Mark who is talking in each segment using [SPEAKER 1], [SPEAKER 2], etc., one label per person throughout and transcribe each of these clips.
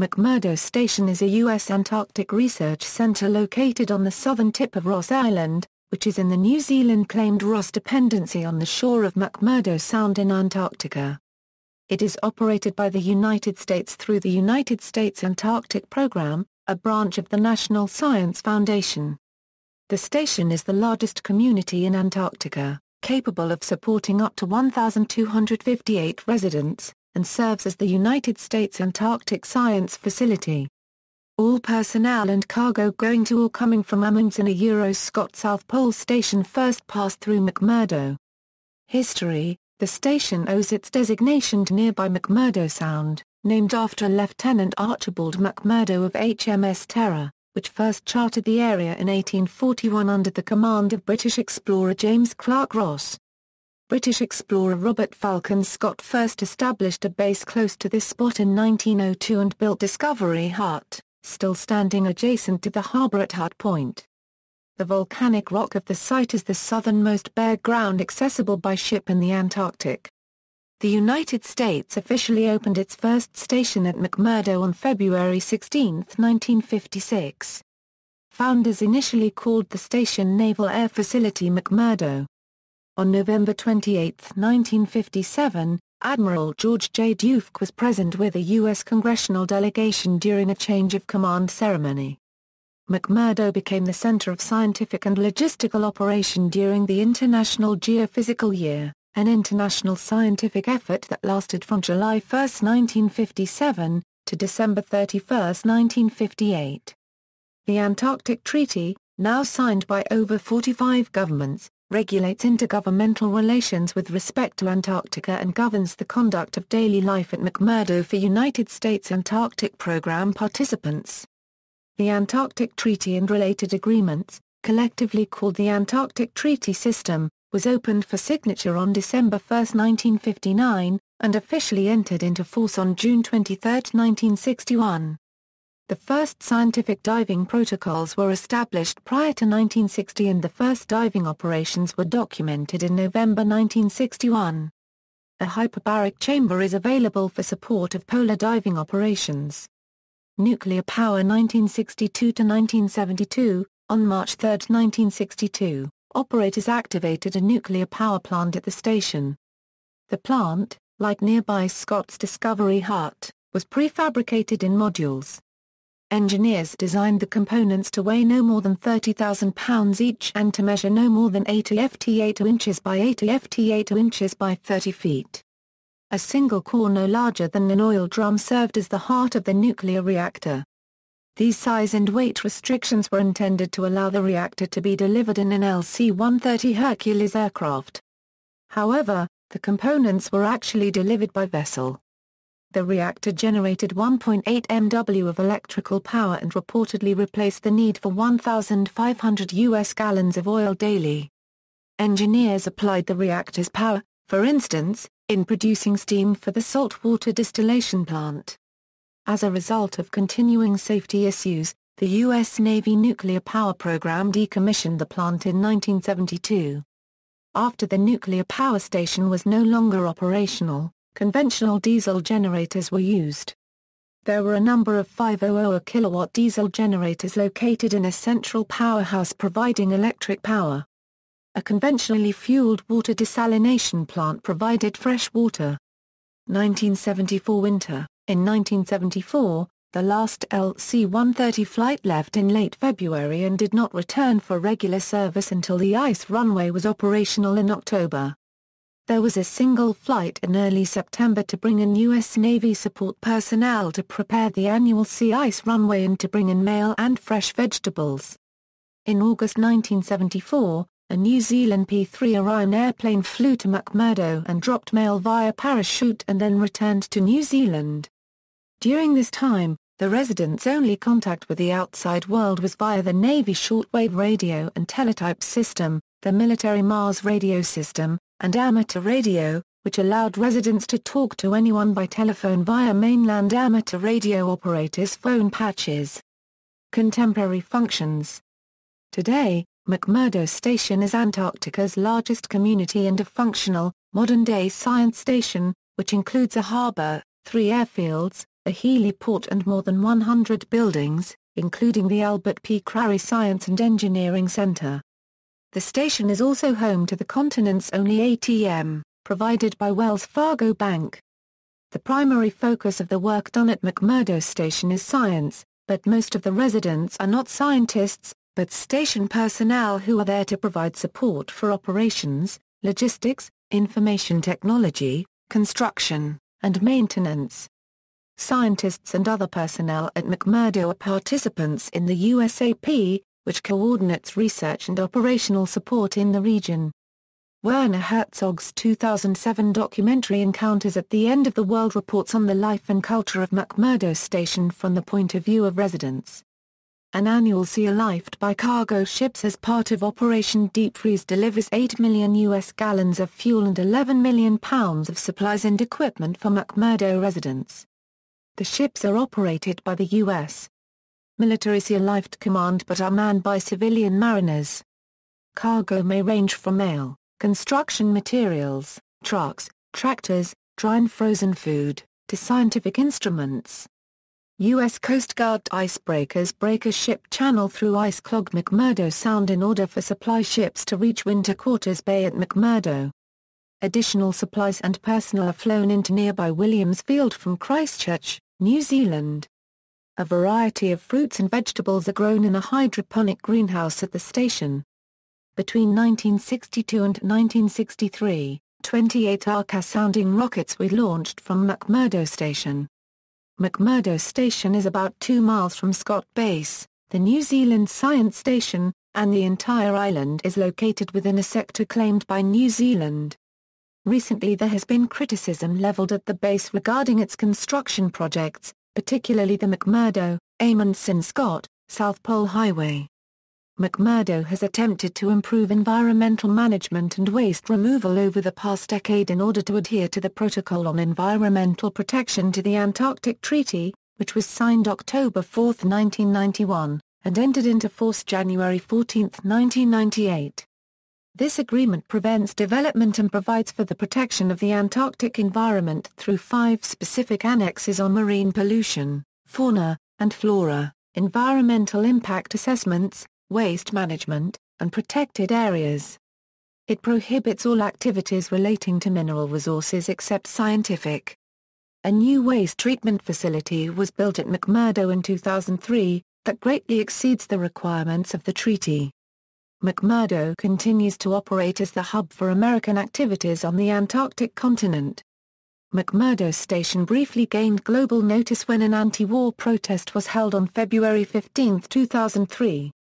[SPEAKER 1] McMurdo Station is a U.S. Antarctic research center located on the southern tip of Ross Island, which is in the New Zealand-claimed Ross Dependency on the shore of McMurdo Sound in Antarctica. It is operated by the United States through the United States Antarctic Program, a branch of the National Science Foundation. The station is the largest community in Antarctica, capable of supporting up to 1,258 residents, and serves as the United States Antarctic Science Facility. All personnel and cargo going to or coming from Amundsen Scott South Pole Station first passed through McMurdo. History: the station owes its designation to nearby McMurdo Sound, named after Lieutenant Archibald McMurdo of HMS Terror, which first charted the area in 1841 under the command of British explorer James Clark Ross. British explorer Robert Falcon Scott first established a base close to this spot in 1902 and built Discovery Hut, still standing adjacent to the harbour at Hut Point. The volcanic rock of the site is the southernmost bare ground accessible by ship in the Antarctic. The United States officially opened its first station at McMurdo on February 16, 1956. Founders initially called the station Naval Air Facility McMurdo. On November 28, 1957, Admiral George J. Duke was present with a U.S. congressional delegation during a change of command ceremony. McMurdo became the center of scientific and logistical operation during the International Geophysical Year, an international scientific effort that lasted from July 1, 1957, to December 31, 1958. The Antarctic Treaty, now signed by over 45 governments, regulates intergovernmental relations with respect to Antarctica and governs the conduct of daily life at McMurdo for United States Antarctic Program participants. The Antarctic Treaty and related agreements, collectively called the Antarctic Treaty System, was opened for signature on December 1, 1959, and officially entered into force on June 23, 1961. The first scientific diving protocols were established prior to 1960 and the first diving operations were documented in November 1961. A hyperbaric chamber is available for support of polar diving operations. Nuclear power 1962–1972, on March 3, 1962, operators activated a nuclear power plant at the station. The plant, like nearby Scott's Discovery Hut, was prefabricated in modules. Engineers designed the components to weigh no more than 30,000 pounds each and to measure no more than 80 ft 8 inches by 80 ft 8 inches by 30 feet. A single core no larger than an oil drum served as the heart of the nuclear reactor. These size and weight restrictions were intended to allow the reactor to be delivered in an LC-130 Hercules aircraft. However, the components were actually delivered by vessel. The reactor generated 1.8 MW of electrical power and reportedly replaced the need for 1,500 U.S. gallons of oil daily. Engineers applied the reactor's power, for instance, in producing steam for the saltwater distillation plant. As a result of continuing safety issues, the U.S. Navy nuclear power program decommissioned the plant in 1972. After the nuclear power station was no longer operational, conventional diesel generators were used. There were a number of 500 kilowatt diesel generators located in a central powerhouse providing electric power. A conventionally fueled water desalination plant provided fresh water. 1974 winter. In 1974, the last LC-130 flight left in late February and did not return for regular service until the ice runway was operational in October. There was a single flight in early September to bring in U.S. Navy support personnel to prepare the annual sea ice runway and to bring in mail and fresh vegetables. In August 1974, a New Zealand P-3 Orion airplane flew to McMurdo and dropped mail via parachute and then returned to New Zealand. During this time, the residents' only contact with the outside world was via the Navy shortwave radio and teletype system, the military Mars radio system, and amateur radio, which allowed residents to talk to anyone by telephone via mainland amateur radio operators' phone patches. Contemporary functions. Today, McMurdo Station is Antarctica's largest community and a functional, modern-day science station, which includes a harbour, 3 airfields, a heliport and more than 100 buildings, including the Albert P. Crary Science and Engineering Center. The station is also home to the continent's only ATM, provided by Wells Fargo Bank. The primary focus of the work done at McMurdo Station is science, but most of the residents are not scientists, but station personnel who are there to provide support for operations, logistics, information technology, construction, and maintenance. Scientists and other personnel at McMurdo are participants in the USAP, which coordinates research and operational support in the region. Werner Herzog's 2007 documentary Encounters at the End of the World reports on the life and culture of McMurdo Station from the point of view of residents. An annual sea life by cargo ships as part of Operation Deep Freeze delivers 8 million US gallons of fuel and 11 million pounds of supplies and equipment for McMurdo residents. The ships are operated by the U.S. military Sea Life Command but are manned by civilian mariners. Cargo may range from mail, construction materials, trucks, tractors, dry and frozen food, to scientific instruments. U.S. Coast Guard icebreakers break a ship channel through ice-clogged McMurdo Sound in order for supply ships to reach Winter Quarters Bay at McMurdo. Additional supplies and personnel are flown into nearby Williams Field from Christchurch, New Zealand. A variety of fruits and vegetables are grown in a hydroponic greenhouse at the station. Between 1962 and 1963, 28 Arca-sounding rockets were launched from McMurdo Station. McMurdo Station is about 2 miles from Scott Base, the New Zealand Science Station, and the entire island is located within a sector claimed by New Zealand. Recently there has been criticism leveled at the base regarding its construction projects, particularly the McMurdo, Amundsen Scott, South Pole Highway. McMurdo has attempted to improve environmental management and waste removal over the past decade in order to adhere to the Protocol on Environmental Protection to the Antarctic Treaty, which was signed October 4, 1991, and entered into force January 14, 1998. This agreement prevents development and provides for the protection of the Antarctic environment through 5 specific annexes on marine pollution, fauna, and flora, environmental impact assessments, waste management, and protected areas. It prohibits all activities relating to mineral resources except scientific. A new waste treatment facility was built at McMurdo in 2003, that greatly exceeds the requirements of the treaty. McMurdo continues to operate as the hub for American activities on the Antarctic continent. McMurdo Station briefly gained global notice when an anti-war protest was held on February 15, 2003.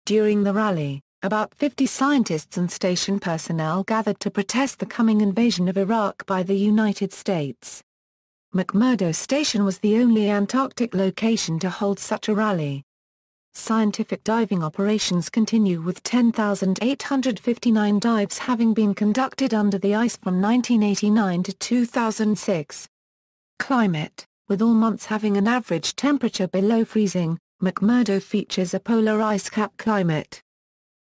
[SPEAKER 1] During the rally, about 50 scientists and station personnel gathered to protest the coming invasion of Iraq by the United States. McMurdo Station was the only Antarctic location to hold such a rally. Scientific diving operations continue with 10,859 dives having been conducted under the ice from 1989 to 2006. Climate: with all months having an average temperature below freezing, McMurdo features a polar ice cap climate.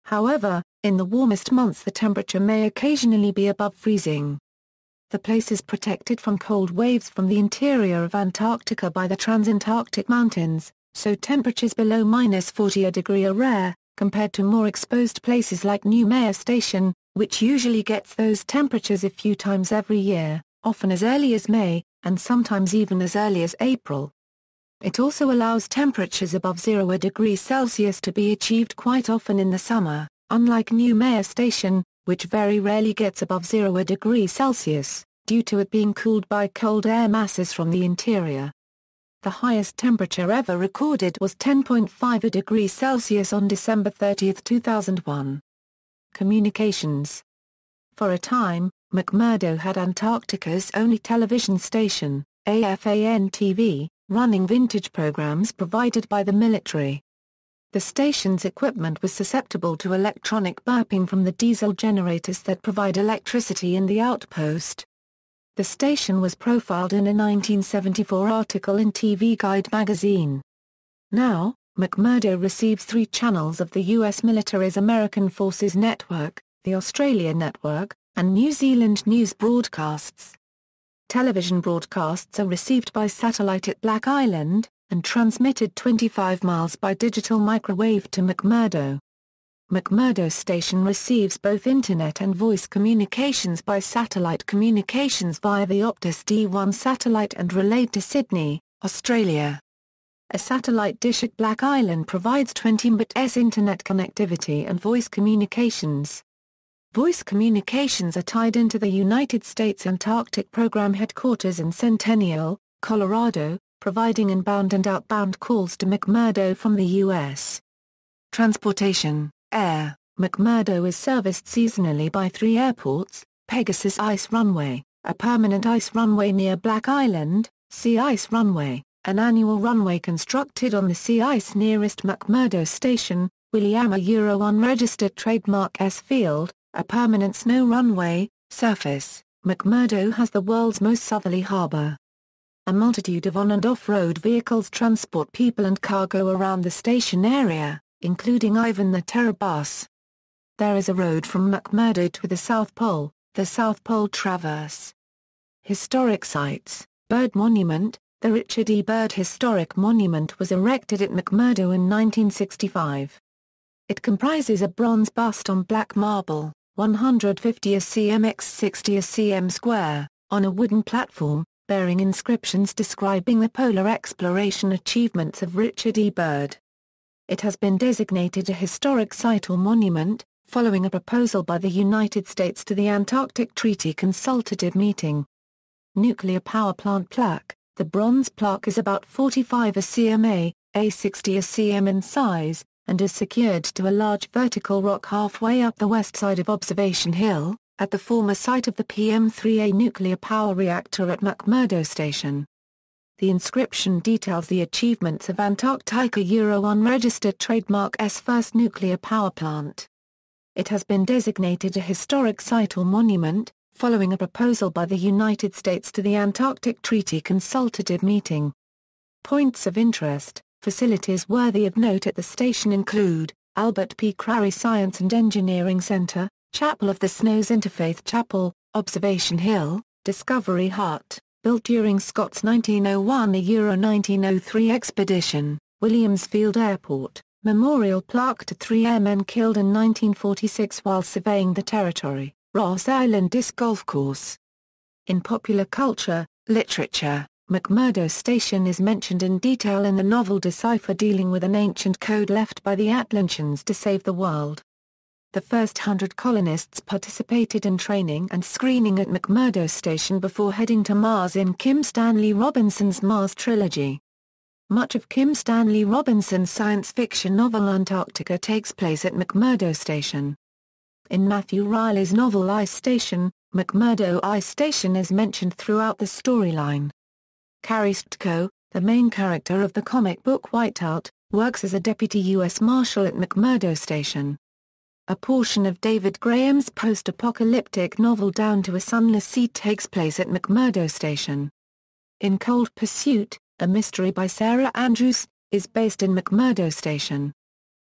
[SPEAKER 1] However, in the warmest months the temperature may occasionally be above freezing. The place is protected from cold waves from the interior of Antarctica by the Transantarctic Mountains, so temperatures below -40°C are rare, compared to more exposed places like McMurdo Station, which usually gets those temperatures a few times every year, often as early as May, and sometimes even as early as April. It also allows temperatures above 0°C to be achieved quite often in the summer, unlike McMurdo Station, which very rarely gets above 0°C, due to it being cooled by cold air masses from the interior. The highest temperature ever recorded was 10.5°C on December 30, 2001. Communications. For a time, McMurdo had Antarctica's only television station, AFAN-TV, running vintage programs provided by the military. The station's equipment was susceptible to electronic burping from the diesel generators that provide electricity in the outpost. The station was profiled in a 1974 article in TV Guide magazine. Now, McMurdo receives 3 channels of the U.S. military's American Forces Network, the Australia Network, and New Zealand news broadcasts. Television broadcasts are received by satellite at Black Island, and transmitted 25 miles by digital microwave to McMurdo. McMurdo Station receives both Internet and voice communications by satellite communications via the Optus D1 satellite and relayed to Sydney, Australia. A satellite dish at Black Island provides 20 Mbps Internet connectivity and voice communications. Voice communications are tied into the United States Antarctic Program headquarters in Centennial, Colorado, providing inbound and outbound calls to McMurdo from the U.S. Transportation, air. McMurdo is serviced seasonally by 3 airports: Pegasus Ice Runway, a permanent ice runway near Black Island, Sea Ice Runway, an annual runway constructed on the sea ice nearest McMurdo Station, Williama unregistered trademark S Field, a permanent snow runway, surface. McMurdo has the world's most southerly harbour. A multitude of on- and off-road vehicles transport people and cargo around the station area, including Ivan the Terror bus. There is a road from McMurdo to the South Pole, the South Pole Traverse. Historic sites, Bird Monument. The Richard E. Byrd Historic Monument was erected at McMurdo in 1965. It comprises a bronze bust on black marble, 150 cm x 60 cm square, on a wooden platform, bearing inscriptions describing the polar exploration achievements of Richard E. Byrd. It has been designated a historic site or monument, following a proposal by the United States to the Antarctic Treaty Consultative Meeting. Nuclear Power Plant Plaque. The bronze plaque is about 45 cm, 60 cm in size, and is secured to a large vertical rock halfway up the west side of Observation Hill, at the former site of the PM-3A nuclear power reactor at McMurdo Station. The inscription details the achievements of Antarctica unregistered trademark S first nuclear power plant. It has been designated a historic site or monument, following a proposal by the United States to the Antarctic Treaty Consultative Meeting. Points of interest. Facilities worthy of note at the station include, Albert P. Crary Science and Engineering Center, Chapel of the Snows Interfaith Chapel, Observation Hill, Discovery Hut, built during Scott's 1901–1903 expedition, Williamsfield Airport, memorial plaque to 3 airmen killed in 1946 while surveying the territory, Ross Island Disc Golf Course. In popular culture, literature, McMurdo Station is mentioned in detail in the novel Decipher, dealing with an ancient code left by the Atlanteans to save the world. The first 100 colonists participated in training and screening at McMurdo Station before heading to Mars in Kim Stanley Robinson's Mars trilogy. Much of Kim Stanley Robinson's science fiction novel Antarctica takes place at McMurdo Station. In Matthew Riley's novel Ice Station, McMurdo Ice Station is mentioned throughout the storyline. Carrie Stko, the main character of the comic book Whiteout, works as a deputy U.S. Marshal at McMurdo Station. A portion of David Graham's post-apocalyptic novel Down to a Sunless Sea takes place at McMurdo Station. In Cold Pursuit, a mystery by Sarah Andrews, is based in McMurdo Station.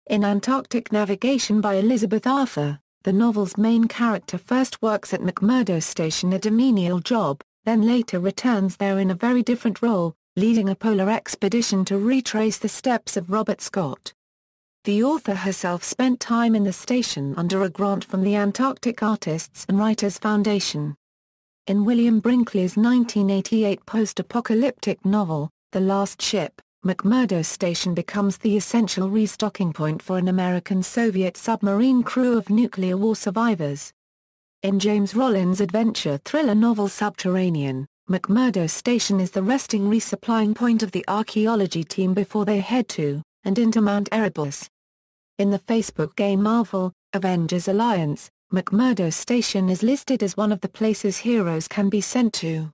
[SPEAKER 1] In Antarctic Navigation by Elizabeth Arthur, the novel's main character first works at McMurdo Station at a menial job, then later returns there in a very different role, leading a polar expedition to retrace the steps of Robert Scott. The author herself spent time in the station under a grant from the Antarctic Artists and Writers Foundation. In William Brinkley's 1988 post-apocalyptic novel, The Last Ship, McMurdo Station becomes the essential restocking point for an American-Soviet submarine crew of nuclear war survivors. In James Rollins' adventure thriller novel Subterranean, McMurdo Station is the resting resupplying point of the archaeology team before they head to, and into Mount Erebus. In the Facebook game Marvel, Avengers Alliance, McMurdo Station is listed as one of the places heroes can be sent to.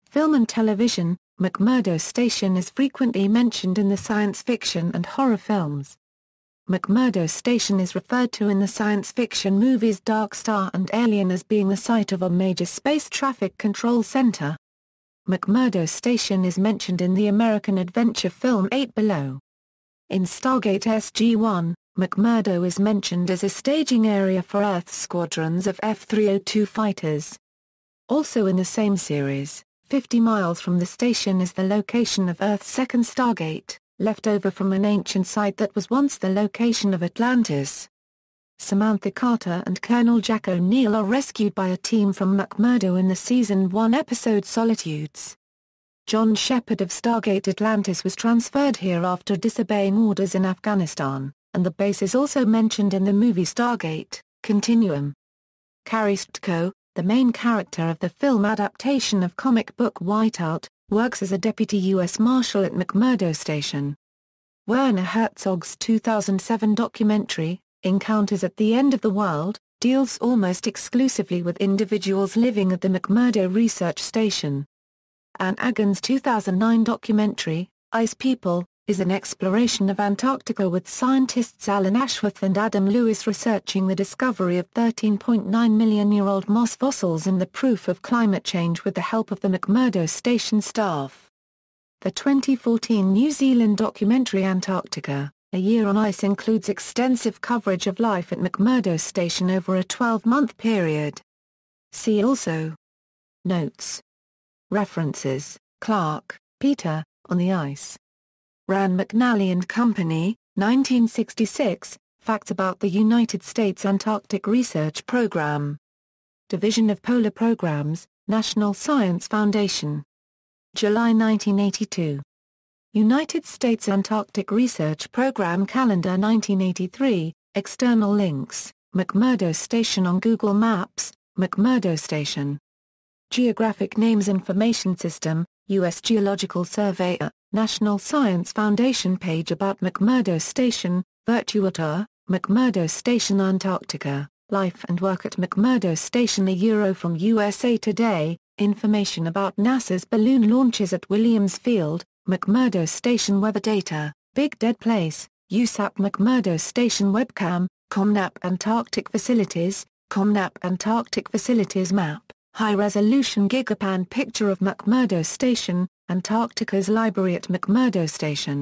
[SPEAKER 1] Film and television, McMurdo Station is frequently mentioned in the science fiction and horror films. McMurdo Station is referred to in the science fiction movies Dark Star and Alien as being the site of a major space traffic control center. McMurdo Station is mentioned in the American adventure film 8 Below. In Stargate SG-1, McMurdo is mentioned as a staging area for Earth's squadrons of F-302 fighters. Also in the same series, 50 miles from the station is the location of Earth's second Stargate, left over from an ancient site that was once the location of Atlantis. Samantha Carter and Colonel Jack O'Neill are rescued by a team from McMurdo in the Season 1 episode Solitudes. John Shepard of Stargate Atlantis was transferred here after disobeying orders in Afghanistan, and the base is also mentioned in the movie Stargate, Continuum. Carrie Stko, the main character of the film adaptation of comic book Whiteout, works as a deputy U.S. Marshal at McMurdo Station. Werner Herzog's 2007 documentary, Encounters at the End of the World, deals almost exclusively with individuals living at the McMurdo Research Station. Anne Agan's 2009 documentary, Ice People, is an exploration of Antarctica with scientists Alan Ashworth and Adam Lewis researching the discovery of 13.9-million-year-old moss fossils and the proof of climate change with the help of the McMurdo Station staff. The 2014 New Zealand documentary Antarctica, A Year on Ice includes extensive coverage of life at McMurdo Station over a 12-month period. See also. Notes. References: Clark, Peter, On the Ice. Rand McNally and Company, 1966, Facts about the United States Antarctic Research Program. Division of Polar Programs, National Science Foundation. July 1982. United States Antarctic Research Program Calendar 1983, external links, McMurdo Station on Google Maps, McMurdo Station. Geographic Names Information System, U.S. Geological Survey, National Science Foundation page about McMurdo Station, Virtual Tour, McMurdo Station Antarctica, Life and Work at McMurdo Station. A from USA Today, information about NASA's balloon launches at Williams Field, McMurdo Station weather data, Big Dead Place, USAP McMurdo Station webcam, ComNap Antarctic Facilities, ComNap Antarctic Facilities map, high-resolution gigapan picture of McMurdo Station, Antarctica's library at McMurdo Station.